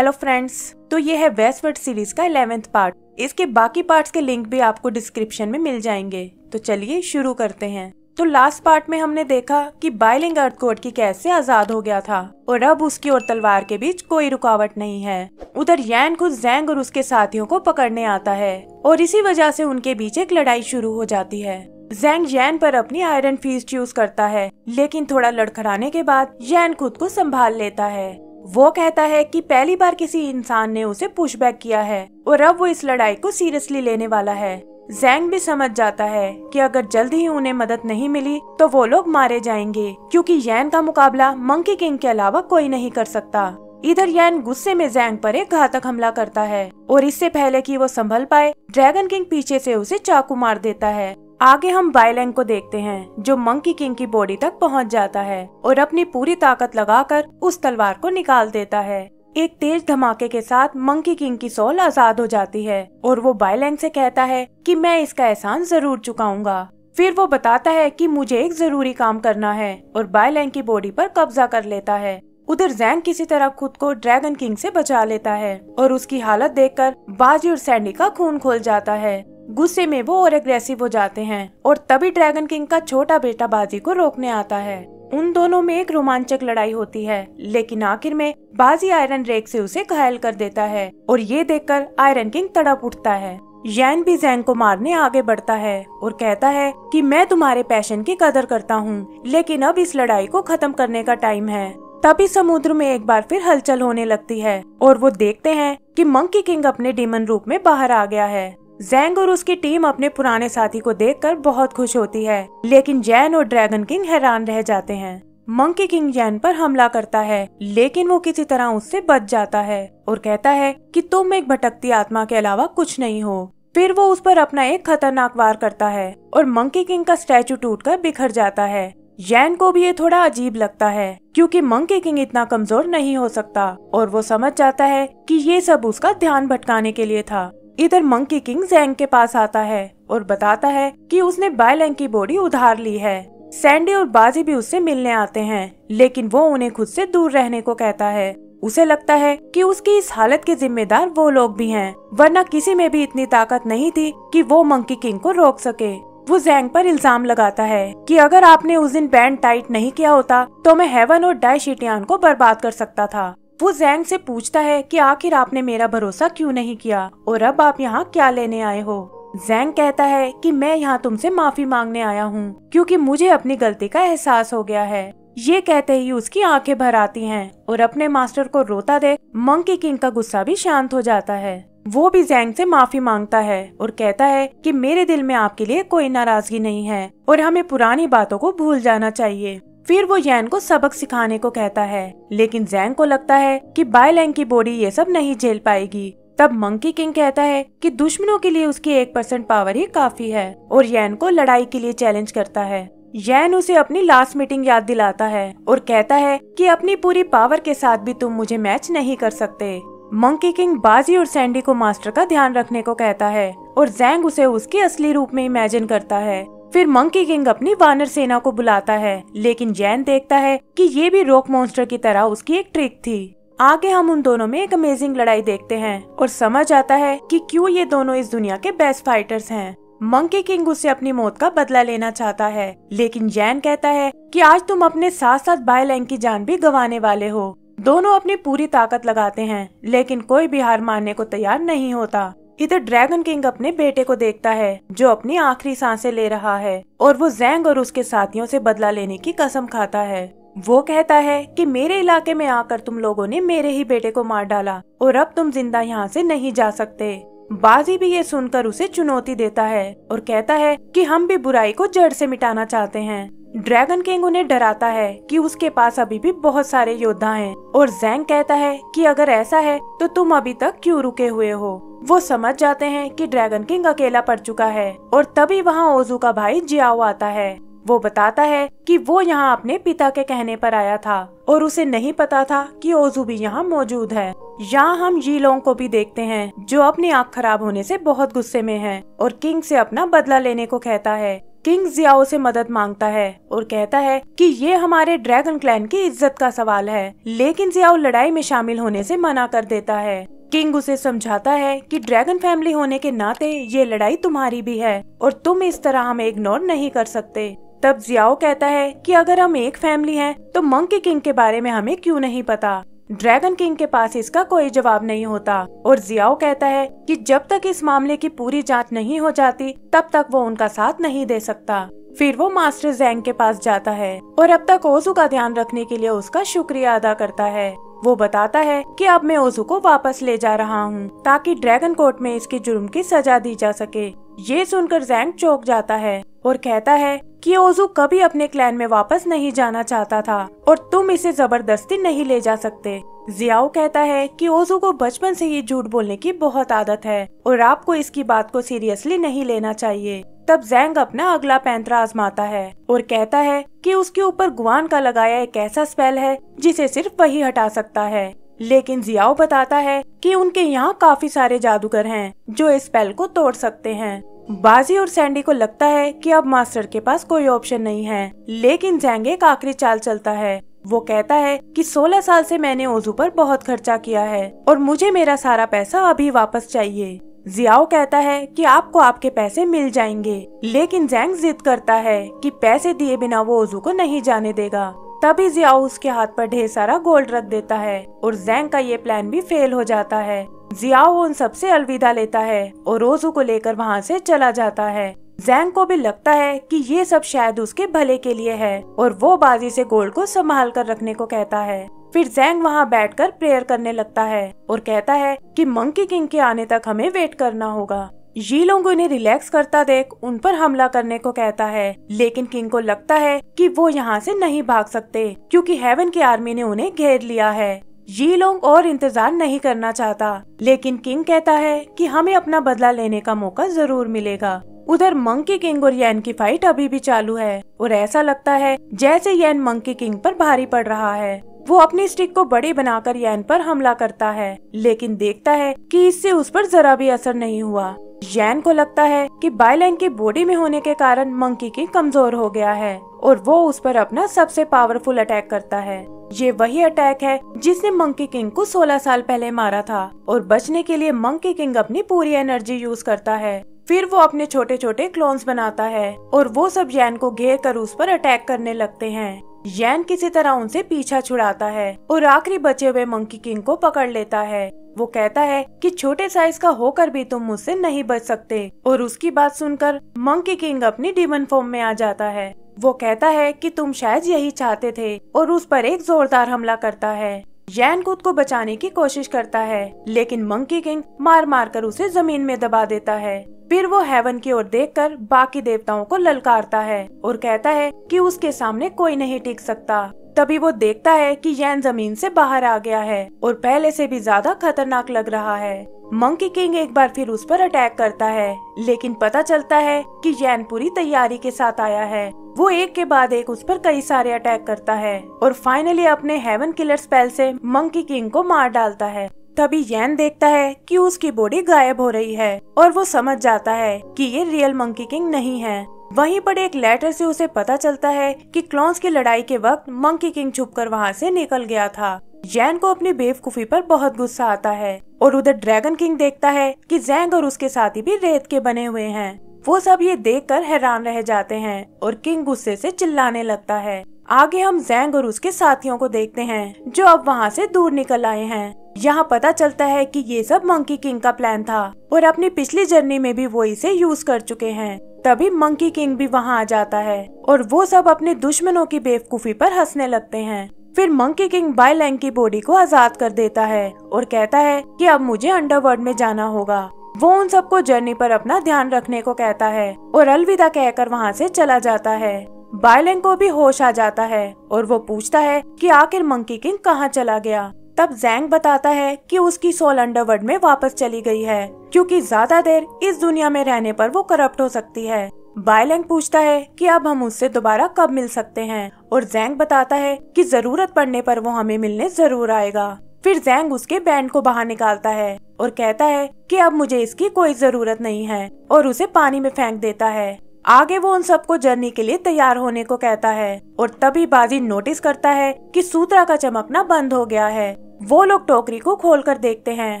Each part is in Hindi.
हेलो फ्रेंड्स, तो ये है वेस्टवर्ल्ड सीरीज का 11th पार्ट। इसके बाकी पार्ट्स के लिंक भी आपको डिस्क्रिप्शन में मिल जाएंगे। तो चलिए शुरू करते हैं। तो लास्ट पार्ट में हमने देखा कि बाइलिंग अर्थ कोड की कैद से आजाद हो गया था और अब उसकी और तलवार के बीच कोई रुकावट नहीं है। उधर यैन खुद ज़ैंग और उसके साथियों को पकड़ने आता है और इसी वजह से उनके बीच एक लड़ाई शुरू हो जाती है। ज़ैंग यैन पर अपनी आयरन फिस्ट यूज करता है, लेकिन थोड़ा लड़खड़ाने के बाद यैन खुद को संभाल लेता है। वो कहता है कि पहली बार किसी इंसान ने उसे पुशबैक किया है और अब वो इस लड़ाई को सीरियसली लेने वाला है। ज़ैंग भी समझ जाता है कि अगर जल्दी ही उन्हें मदद नहीं मिली तो वो लोग मारे जाएंगे, क्योंकि यैन का मुकाबला मंकी किंग के अलावा कोई नहीं कर सकता। इधर यैन गुस्से में ज़ैंग पर एक घातक हमला करता है और इससे पहले कि वो संभल पाए, ड्रैगन किंग पीछे से उसे चाकू मार देता है। आगे हम बाइलैंग को देखते हैं, जो मंकी किंग की बॉडी तक पहुंच जाता है और अपनी पूरी ताकत लगाकर उस तलवार को निकाल देता है। एक तेज धमाके के साथ मंकी किंग की सोल आजाद हो जाती है और वो बाइलैंग से कहता है कि मैं इसका एहसान जरूर चुकाऊंगा। फिर वो बताता है कि मुझे एक जरूरी काम करना है और बाइलैंग की बॉडी पर कब्जा कर लेता है। उधर ज़ैंग किसी तरह खुद को ड्रैगन किंग से बचा लेता है और उसकी हालत देखकर बाजी और सैंडी का खून खोल जाता है। गुस्से में वो और एग्रेसिव हो जाते हैं और तभी ड्रैगन किंग का छोटा बेटा बाजी को रोकने आता है। उन दोनों में एक रोमांचक लड़ाई होती है, लेकिन आखिर में बाजी आयरन रेक से उसे घायल कर देता है और ये देखकर आयरन किंग तड़प उठता है। यैन भी ज़ैंग को मारने आगे बढ़ता है और कहता है कि मैं तुम्हारे पैशन की कदर करता हूँ, लेकिन अब इस लड़ाई को खत्म करने का टाइम है। तभी समुद्र में एक बार फिर हलचल होने लगती है और वो देखते हैं कि मंकी किंग अपने डीमन रूप में बाहर आ गया है। ज़ैंग और उसकी टीम अपने पुराने साथी को देखकर बहुत खुश होती है, लेकिन यैन और ड्रैगन किंग हैरान रह जाते हैं। मंकी किंग यैन पर हमला करता है, लेकिन वो किसी तरह उससे बच जाता है और कहता है कि तुम एक भटकती आत्मा के अलावा कुछ नहीं हो। फिर वो उस पर अपना एक खतरनाक वार करता है और मंकी किंग का स्टैचू टूटकर बिखर जाता है। यैन को भी ये थोड़ा अजीब लगता है, क्योंकि मंकी किंग इतना कमजोर नहीं हो सकता और वो समझ जाता है कि ये सब उसका ध्यान भटकाने के लिए था। इधर मंकी किंग ज़ैंग के पास आता है और बताता है कि उसने बाइलैंग की बॉडी उधार ली है। सैंडी और बाजी भी उससे मिलने आते हैं, लेकिन वो उन्हें खुद से दूर रहने को कहता है। उसे लगता है कि उसकी इस हालत के जिम्मेदार वो लोग भी हैं, वरना किसी में भी इतनी ताकत नहीं थी कि वो मंकी किंग को रोक सके। वो ज़ैंग पर इल्जाम लगाता है कि अगर आपने उस दिन बैंड टाइट नहीं किया होता तो मैं हेवन और डाइशिटियान को बर्बाद कर सकता था। वो ज़ैंग से पूछता है कि आखिर आपने मेरा भरोसा क्यों नहीं किया और अब आप यहाँ क्या लेने आए हो। ज़ैंग कहता है कि मैं यहाँ तुमसे माफी मांगने आया हूँ, क्योंकि मुझे अपनी गलती का एहसास हो गया है। ये कहते ही उसकी आंखें भर आती हैं और अपने मास्टर को रोता देख मंकी किंग का गुस्सा भी शांत हो जाता है। वो भी ज़ैंग से माफी मांगता है और कहता है कि मेरे दिल में आपके लिए कोई नाराजगी नहीं है और हमें पुरानी बातों को भूल जाना चाहिए। फिर वो यैन को सबक सिखाने को कहता है, लेकिन ज़ैंग को लगता है कि बाइलैंग की बॉडी ये सब नहीं झेल पाएगी। तब मंकी किंग कहता है कि दुश्मनों के लिए उसकी 1% पावर ही काफी है और यैन को लड़ाई के लिए चैलेंज करता है। यैन उसे अपनी लास्ट मीटिंग याद दिलाता है और कहता है कि अपनी पूरी पावर के साथ भी तुम मुझे मैच नहीं कर सकते। मंकी किंग बाजी और सैंडी को मास्टर का ध्यान रखने को कहता है और ज़ैंग उसे उसके असली रूप में इमेजिन करता है। फिर मंकी किंग अपनी वानर सेना को बुलाता है, लेकिन यैन देखता है कि ये भी रॉक मॉन्स्टर की तरह उसकी एक ट्रिक थी। आगे हम उन दोनों में एक अमेजिंग लड़ाई देखते हैं और समझ आता है कि क्यों ये दोनों इस दुनिया के बेस्ट फाइटर्स हैं। मंकी किंग उससे अपनी मौत का बदला लेना चाहता है, लेकिन यैन कहता है कि आज तुम अपने साथ साथ बाइलैंग की जान भी गंवाने वाले हो। दोनों अपनी पूरी ताकत लगाते हैं, लेकिन कोई भी हार मानने को तैयार नहीं होता। इधर ड्रैगन किंग अपने बेटे को देखता है, जो अपनी आखिरी सांसें ले रहा है और वो ज़ैंग और उसके साथियों से बदला लेने की कसम खाता है। वो कहता है कि मेरे इलाके में आकर तुम लोगों ने मेरे ही बेटे को मार डाला और अब तुम जिंदा यहाँ से नहीं जा सकते। बाजी भी ये सुनकर उसे चुनौती देता है और कहता है कि हम भी बुराई को जड़ से मिटाना चाहते हैं। ड्रैगन किंग उन्हें डराता है कि उसके पास अभी भी बहुत सारे योद्धा हैं और ज़ैंग कहता है कि अगर ऐसा है तो तुम अभी तक क्यों रुके हुए हो। वो समझ जाते हैं कि ड्रैगन किंग अकेला पड़ चुका है और तभी वहाँ ओजू का भाई जियाओ आता है। वो बताता है कि वो यहाँ अपने पिता के कहने पर आया था और उसे नहीं पता था कि ओजू भी यहाँ मौजूद है। यहाँ हम यीलोंग को भी देखते हैं, जो अपनी आँख खराब होने से बहुत गुस्से में है और किंग से अपना बदला लेने को कहता है। किंग जियाओ से मदद मांगता है और कहता है कि ये हमारे ड्रैगन क्लैन की इज्जत का सवाल है, लेकिन जियाओ लड़ाई में शामिल होने से मना कर देता है। किंग उसे समझाता है कि ड्रैगन फैमिली होने के नाते ये लड़ाई तुम्हारी भी है और तुम इस तरह हमें इग्नोर नहीं कर सकते। तब जियाओ कहता है कि अगर हम एक फैमिली हैं तो मंकी किंग के बारे में हमें क्यों नहीं पता। ड्रैगन किंग के पास इसका कोई जवाब नहीं होता और जियाओ कहता है कि जब तक इस मामले की पूरी जांच नहीं हो जाती तब तक वो उनका साथ नहीं दे सकता। फिर वो मास्टर ज़ैंग के पास जाता है और अब तक ओजू का ध्यान रखने के लिए उसका शुक्रिया अदा करता है। वो बताता है कि अब मैं ओजू को वापस ले जा रहा हूँ ताकि ड्रैगन कोर्ट में इसके जुर्म की सजा दी जा सके। ये सुनकर ज़ैंग चौंक जाता है और कहता है कि ओजू कभी अपने क्लैन में वापस नहीं जाना चाहता था और तुम इसे जबरदस्ती नहीं ले जा सकते। जियाओ कहता है कि ओजू को बचपन से ही झूठ बोलने की बहुत आदत है और आपको इसकी बात को सीरियसली नहीं लेना चाहिए। तब ज़ैंग अपना अगला पैंतरा आजमाता है और कहता है कि उसके ऊपर गुआन का लगाया एक ऐसा स्पेल है जिसे सिर्फ वही हटा सकता है, लेकिन जियाओ बताता है कि उनके यहाँ काफी सारे जादूगर हैं जो इस स्पेल को तोड़ सकते हैं। बाजी और सैंडी को लगता है कि अब मास्टर के पास कोई ऑप्शन नहीं है, लेकिन ज़ैंग एक आखिरी चाल चलता है। वो कहता है कि 16 साल से मैंने ओजू पर बहुत खर्चा किया है और मुझे मेरा सारा पैसा अभी वापस चाहिए। जियाओ कहता है कि आपको आपके पैसे मिल जाएंगे, लेकिन ज़ैंग जिद करता है कि पैसे दिए बिना वो ओजू को नहीं जाने देगा। तभी जियाओ उसके हाथ पर ढेर सारा गोल्ड रख देता है और ज़ैंग का ये प्लान भी फेल हो जाता है। जियाओ उन सबसे अलविदा लेता है और ओजू को लेकर वहाँ से चला जाता है। ज़ैंग को भी लगता है कि ये सब शायद उसके भले के लिए है और वो बाजी से गोल्ड को संभाल कर रखने को कहता है। फिर ज़ैंग वहाँ बैठकर प्रेयर करने लगता है और कहता है कि मंकी किंग के आने तक हमें वेट करना होगा। ये लोग उन्हें रिलैक्स करता देख उन पर हमला करने को कहता है, लेकिन किंग को लगता है कि वो यहाँ से नहीं भाग सकते क्योंकि हेवन की आर्मी ने उन्हें घेर लिया है। ये लोग और इंतजार नहीं करना चाहता, लेकिन किंग कहता है कि हमें अपना बदला लेने का मौका जरूर मिलेगा। उधर मंकी किंग और यैन की फाइट अभी भी चालू है और ऐसा लगता है जैसे यैन मंकी किंग पर भारी पड़ रहा है। वो अपनी स्टिक को बड़ी बनाकर यैन पर हमला करता है, लेकिन देखता है कि इससे उस पर जरा भी असर नहीं हुआ। यैन को लगता है कि बाइलैंग की बॉडी में होने के कारण मंकी किंग कमजोर हो गया है और वो उस पर अपना सबसे पावरफुल अटैक करता है। ये वही अटैक है जिसने मंकी किंग को 16 साल पहले मारा था और बचने के लिए मंकी किंग अपनी पूरी एनर्जी यूज करता है। फिर वो अपने छोटे छोटे क्लोन्स बनाता है और वो सब यैन को घेर कर उस पर अटैक करने लगते हैं। यैन किसी तरह उनसे पीछा छुड़ाता है और आखिरी बचे हुए मंकी किंग को पकड़ लेता है। वो कहता है कि छोटे साइज का होकर भी तुम मुझसे नहीं बच सकते और उसकी बात सुनकर मंकी किंग अपनी डीमन फॉर्म में आ जाता है। वो कहता है कि तुम शायद यही चाहते थे और उस पर एक जोरदार हमला करता है। यैन खुद को बचाने की कोशिश करता है, लेकिन मंकी किंग मार मार कर उसे जमीन में दबा देता है। फिर वो हेवन की ओर देखकर बाकी देवताओं को ललकारता है और कहता है कि उसके सामने कोई नहीं टिक सकता। तभी वो देखता है कि यैन जमीन से बाहर आ गया है और पहले से भी ज्यादा खतरनाक लग रहा है। मंकी किंग एक बार फिर उस पर अटैक करता है, लेकिन पता चलता है कि यैन पूरी तैयारी के साथ आया है। वो एक के बाद एक उस पर कई सारे अटैक करता है और फाइनली अपने हेवन किलर स्पेल से मंकी किंग को मार डालता है। तभी यैन देखता है कि उसकी बॉडी गायब हो रही है और वो समझ जाता है कि ये रियल मंकी किंग नहीं है। वहीं पर एक लेटर से उसे पता चलता है कि क्लॉन्स की लड़ाई के वक्त मंकी किंग छुपकर वहाँ से निकल गया था। यैन को अपनी बेवकूफी पर बहुत गुस्सा आता है और उधर ड्रैगन किंग देखता है कि ज़ैंग और उसके साथी भी रेत के बने हुए हैं। वो सब ये देखकर हैरान रह जाते हैं और किंग गुस्से से चिल्लाने लगता है। आगे हम ज़ैंग और उसके साथियों को देखते हैं जो अब वहाँ से दूर निकल आए हैं। यहाँ पता चलता है कि ये सब मंकी किंग का प्लान था और अपनी पिछली जर्नी में भी वो इसे यूज कर चुके हैं। तभी मंकी किंग भी वहाँ आ जाता है और वो सब अपने दुश्मनों की बेवकूफी पर हंसने लगते हैं। फिर मंकी किंग बाइलैंग की बॉडी को आजाद कर देता है और कहता है कि अब मुझे अंडरवर्ल्ड में जाना होगा। वो उन सबको जर्नी पर अपना ध्यान रखने को कहता है और अलविदा कहकर वहाँ से चला जाता है। बाइलैंग को भी होश आ जाता है और वो पूछता है कि आखिर मंकी किंग कहाँ चला गया। तब ज़ैंग बताता है कि उसकी सोल अंडरवर्ल्ड में वापस चली गई है क्योंकि ज्यादा देर इस दुनिया में रहने पर वो करप्ट हो सकती है। बाइलैंग पूछता है कि अब हम उससे दोबारा कब मिल सकते हैं और ज़ैंग बताता है कि जरूरत पड़ने पर वो हमें मिलने जरूर आएगा। फिर ज़ैंग उसके बैंड को बाहर निकालता है और कहता है कि अब मुझे इसकी कोई जरूरत नहीं है और उसे पानी में फेंक देता है। आगे वो उन सबको जर्नी के लिए तैयार होने को कहता है और तभी बाजी नोटिस करता है कि सूत्रा का चमकना बंद हो गया है। वो लोग टोकरी को खोलकर देखते हैं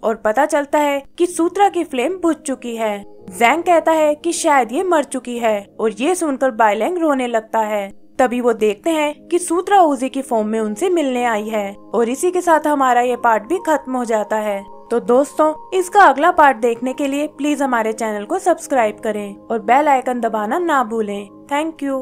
और पता चलता है कि सूत्रा की फ्लेम बुझ चुकी है। जैंग कहता है कि शायद ये मर चुकी है और ये सुनकर बाइलैंग रोने लगता है। तभी वो देखते हैं कि सूत्रा उजी की फॉर्म में उनसे मिलने आई है और इसी के साथ हमारा ये पार्ट भी खत्म हो जाता है। तो दोस्तों, इसका अगला पार्ट देखने के लिए प्लीज हमारे चैनल को सब्सक्राइब करें और बेल आइकन दबाना ना भूलें। Thank you.